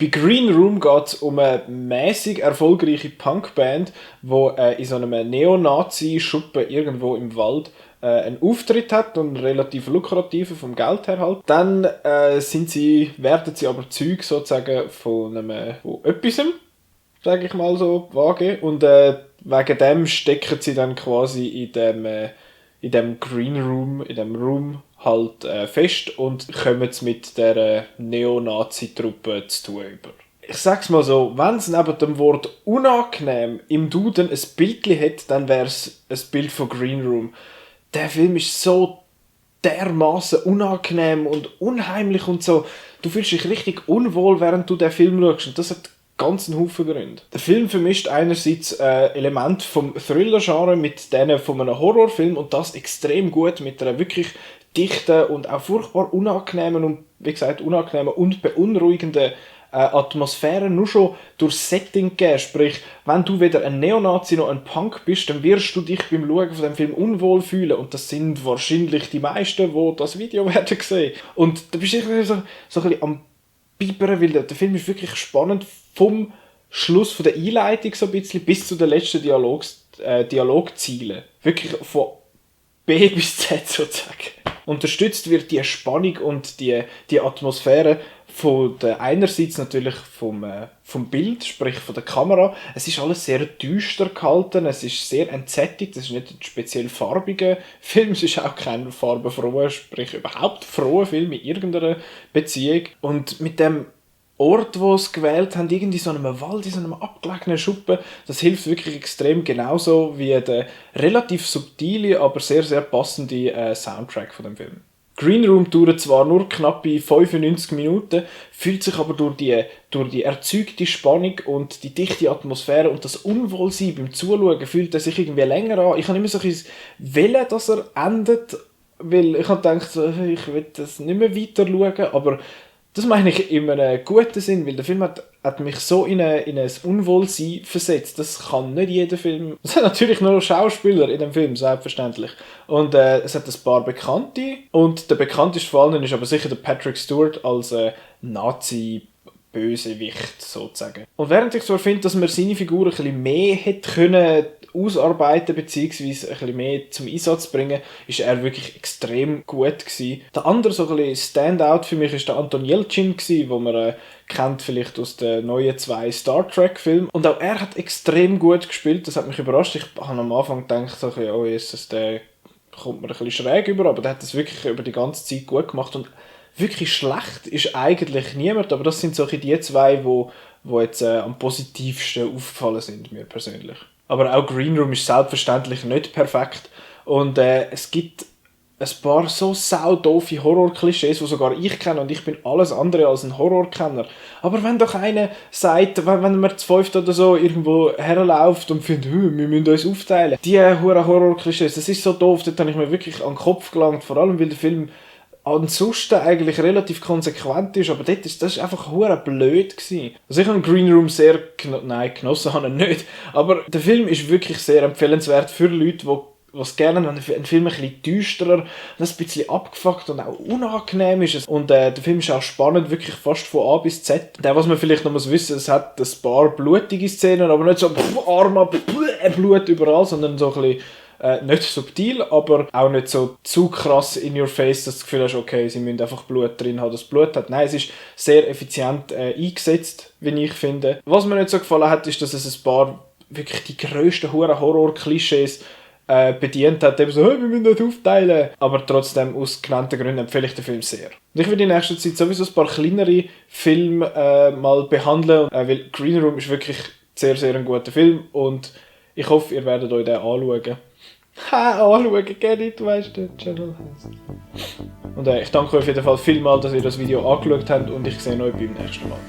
Bei Green Room geht es um eine mäßig erfolgreiche Punkband, die in so einem Neonazi-Schuppen irgendwo im Wald einen Auftritt hat und einen relativ lukrativen vom Geld her halt. Dann werden sie aber Zeug sozusagen von etwas, sage ich mal so vage. Und wegen dem stecken sie dann quasi in dem Green Room, in dem Room halt fest und kommen mit der Neonazi-Truppe zu tun über. Ich sag's mal so, wenn es neben dem Wort unangenehm im Duden ein Bildchen hat, dann wäre es ein Bild von Green Room. Der Film ist so dermaßen unangenehm und unheimlich und so. Du fühlst dich richtig unwohl, während du den Film schaust. Und das hat ganz einen Haufen Gründe. Der Film vermischt einerseits Elemente vom Thriller-Genre mit denen von einem Horrorfilm und das extrem gut mit einer wirklich dichten und auch furchtbar unangenehmen und, wie gesagt, unangenehmen und beunruhigenden Atmosphäre nur schon durchs Setting geben. Sprich, wenn du weder ein Neonazi noch ein Punk bist, dann wirst du dich beim Schauen von dem Film unwohl fühlen. Und das sind wahrscheinlich die meisten, die das Video werden sehen. Und da bist du so ein bisschen am Bibern, weil der Film ist wirklich spannend vom Schluss von der Einleitung so ein bisschen bis zu den letzten Dialogzielen. Wirklich von B bis Z sozusagen. Unterstützt wird die Spannung und die Atmosphäre von der einerseits natürlich vom Bild, sprich von der Kamera. Es ist alles sehr düster gehalten, es ist sehr entsättigt, es ist nicht ein speziell farbiger Film, es ist auch kein farbenfroher, sprich überhaupt froher Film in irgendeiner Beziehung. Und mit dem Ort, wo sie gewählt haben, irgendwie so einem Wald, in so einem abgelegenen Schuppen, das hilft wirklich extrem, genauso wie der relativ subtile, aber sehr, sehr passende Soundtrack von dem Film. Green Room dauert zwar nur knappe 95 Minuten, fühlt sich aber durch die erzeugte Spannung und die dichte Atmosphäre und das Unwohlsein beim Zuschauen fühlt er sich irgendwie länger an. Ich habe immer so ein Willen, dass er endet, weil ich habe gedacht, ich will das nicht mehr weiter schauen, aber das meine ich in einem guten Sinn, weil der Film hat mich so in ein Unwohlsein versetzt. Das kann nicht jeder Film. Es hat natürlich nur Schauspieler in dem Film, selbstverständlich. Und es hat ein paar Bekannte. Und der bekannteste von allen ist aber sicher der Patrick Stewart als Nazi-Bösewicht sozusagen. Und während ich so finde, dass man seine Figur ein bisschen mehr hätte können ausarbeiten bzw. ein bisschen mehr zum Einsatz bringen, ist er wirklich extrem gut gewesen. Der andere so ein bisschen Standout für mich ist der Anton Yelchin gewesen, wo man kennt vielleicht aus den neuen 2 Star Trek Filmen. Und auch er hat extrem gut gespielt, das hat mich überrascht. Ich habe am Anfang gedacht, so, oh Jesus, der kommt mir ein bisschen schräg über, aber der hat das wirklich über die ganze Zeit gut gemacht und wirklich schlecht ist eigentlich niemand, aber das sind so die 2, wo jetzt am positivsten aufgefallen sind, mir persönlich. Aber auch Green Room ist selbstverständlich nicht perfekt. Und es gibt ein paar so saudoofe Horror-Klischees, die sogar ich kenne. Und ich bin alles andere als ein Horrorkenner. Aber wenn doch einer sagt, wenn man zu 5 oder so irgendwo herläuft und findet, wir müssen uns aufteilen. Die Horror-Klischees, das ist so doof, dort habe ich mir wirklich an den Kopf gelangt. Vor allem, weil der Film ansonsten eigentlich relativ konsequent ist, aber das ist einfach hure blöd gewesen. Also ich habe Green Room sehr genossen habe ich nicht, aber der Film ist wirklich sehr empfehlenswert für Leute, die es gerne einen Film ein bisschen düsterer, ein bisschen abgefuckt und auch unangenehm ist. Und der Film ist auch spannend, wirklich fast von A bis Z. Was man vielleicht noch wissen muss, es hat ein paar blutige Szenen, aber nicht so Arme, Blut überall, sondern so ein bisschen nicht subtil, aber auch nicht so zu krass in your face, dass du das Gefühl hast, okay, sie müssen einfach Blut drin haben, das Blut hat. Nein, es ist sehr effizient eingesetzt, wie ich finde. Was mir nicht so gefallen hat, ist, dass es ein paar wirklich die grössten Horror-Klischees bedient hat, eben so, hey, wir müssen nicht aufteilen. Aber trotzdem, aus genannten Gründen empfehle ich den Film sehr. Und ich will in nächster Zeit sowieso ein paar kleinere Filme mal behandeln, weil Green Room ist wirklich sehr, sehr ein guter Film und ich hoffe, ihr werdet euch den anschauen. Anschauen, gerne nicht, du weißt, der Channel heisst. Und ich danke euch auf jeden Fall vielmals, dass ihr das Video angeschaut habt und ich sehe euch beim nächsten Mal.